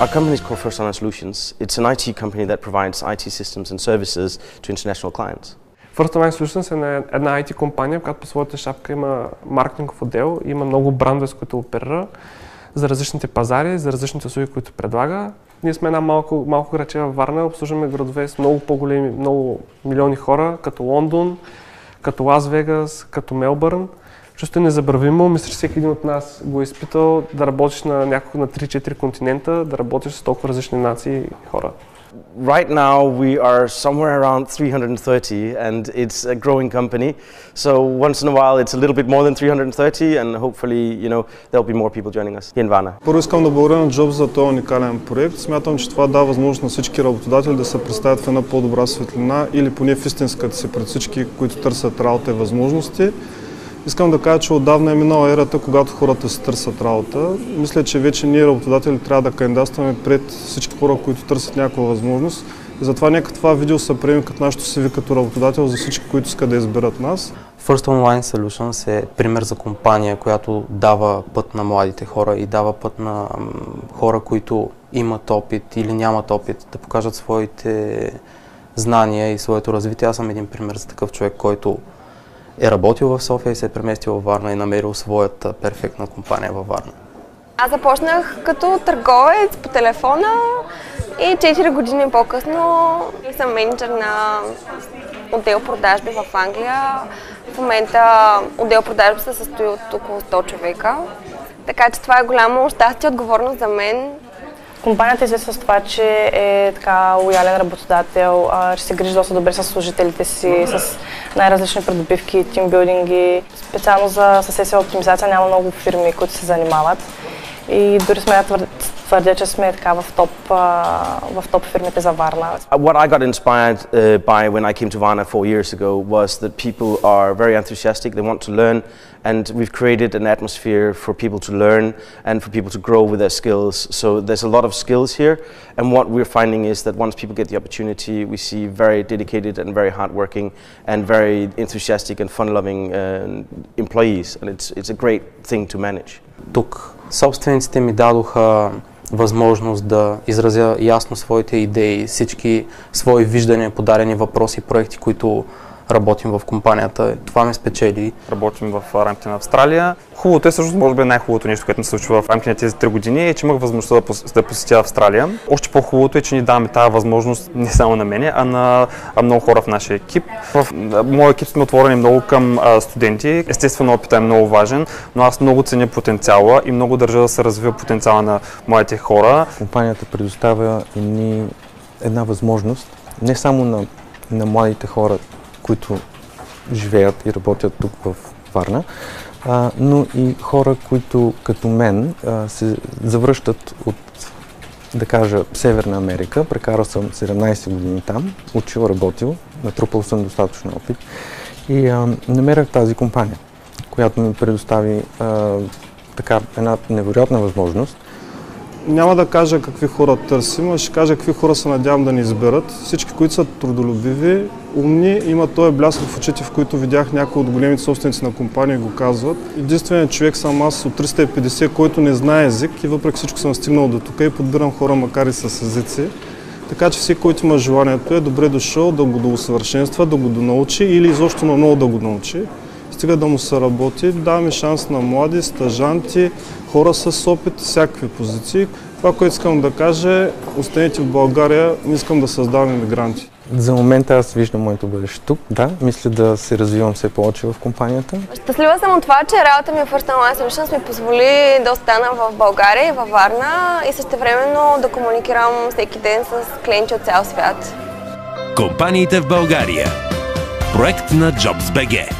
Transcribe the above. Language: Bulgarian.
Our company is called First Online Solutions. It's an IT company that provides IT systems and services to international clients. First Online Solutions е една IT компания, която по своята шапка има маркетингов отдел и има много брандове, с които оперира за различните пазари, за различните услуги, които предлага. Ние сме една малко градче във Варна, обслужваме градове с много по-големи, много милиони хора, като Лондон, като Лас Вегас, като Мелбърн. Чувство е незабравимо. Мисля, че всеки един от нас го е изпитал да работиш на 3-4 континента, да работиш с толкова различни нации и хора. Right now we are somewhere around 330 and it's a growing company. So once in a while it's a little bit more than 330 and hopefully, there'll be more people joining us in Varna. Първо искам да благодаря на Jobs за този уникален проект. Смятам, че това дава възможност на всички работодатели да се представят в една по-добра светлина или поне в истинската си пред всички, които търсят работа и възможности. Искам да кажа, че отдавна е минала ерата, когато хората си търсят работа. Мисля, че вече ние, работодатели, трябва да кандидатстваме пред всички хора, които търсят някаква възможност. И затова нека това видео се приеме като нашето CV като работодател за всички, които искат да изберат нас. First Online Solutions е пример за компания, която дава път на младите хора и дава път на хора, които имат опит или нямат опит, да покажат своите знания и своето развитие. Аз съм един пример за такъв човек, който е работил в София и се е преместил във Варна и намерил своята перфектна компания във Варна. Аз започнах като търговец по телефона и 4 години по-късно съм мениджър на отдел продажби в Англия. В момента отдел продажби се състои от около 100 човека. Така че това е голямо щастие и отговорност за мен. Компанията е известна с това, че е така лоялен работодател, че се грижи доста добре с служителите си, с най-различни придобивки, тимбилдинги. Специално за SEO оптимизация няма много фирми, които се занимават. И дори сме твърдя, че сме така в топ фирмите за Варна. What I got inspired by when I came to Varna 4 years ago was that people are very enthusiastic, they want to learn, and we've created an atmosphere for people to learn and for people to grow with their skills. So there's a lot of skills here, and what we're finding is that once people get the opportunity, we see very dedicated and very hardworking and very enthusiastic and fun-loving employees, and it's a great thing to manage. Тук собствениците ми дадоха възможност да изразя ясно своите идеи, всички свои виждания, подадени въпроси, проекти, които работим в компанията. Това ме спечели. Работим в рамките на Австралия. Хубавото е всъщност, може би най-хубавото нещо, което ми се случва в рамките на тези 3 години е, че имах възможността да посетя Австралия. Още по-хубавото е, че ни даваме тази възможност не само на мене, а на много хора в нашия екип. В моя екип сме отворени много към студенти. Естествено, опитът е много важен, но аз много ценя потенциала и много държа да се развива потенциала на моите хора. Компанията предоставя една възможност не само на младите хора, които живеят и работят тук в Варна, но и хора, които като мен се завръщат от, да кажа, Северна Америка. Прекарал съм 17 години там, учил, работил, натрупал съм достатъчно опит и намерях тази компания, която ми предостави една невероятна възможност. Няма да кажа какви хора търсим, а ще кажа какви хора се надявам да ни изберат. Всички, които са трудолюбиви, умни, имат този блясък в очите, в които видях някои от големите собственици на компании го казват. Единственият човек съм аз от 350, който не знае език и въпреки всичко съм стигнал до тук и подбирам хора, макар и с езици. Така че всеки, който има желанието, е добре дошъл да го доусъвършенства, да го донаучи или изобщо на много да го научи. Стига да му се работи, даваме шанс на млади, стажанти, хора с опит, всякакви позиции. Това, което искам да кажа е, останете в България, не искам да създавам имигранти. За момента аз виждам моето бъдеще тук. Да, мисля да се развивам все повече в компанията. Щастлива съм от това, че работата ми в First Online Solutions ми позволи да остана в България и във Варна и същевременно да комуникирам всеки ден с клиенти от цял свят. Компаниите в България. Проект на Jobs.bg.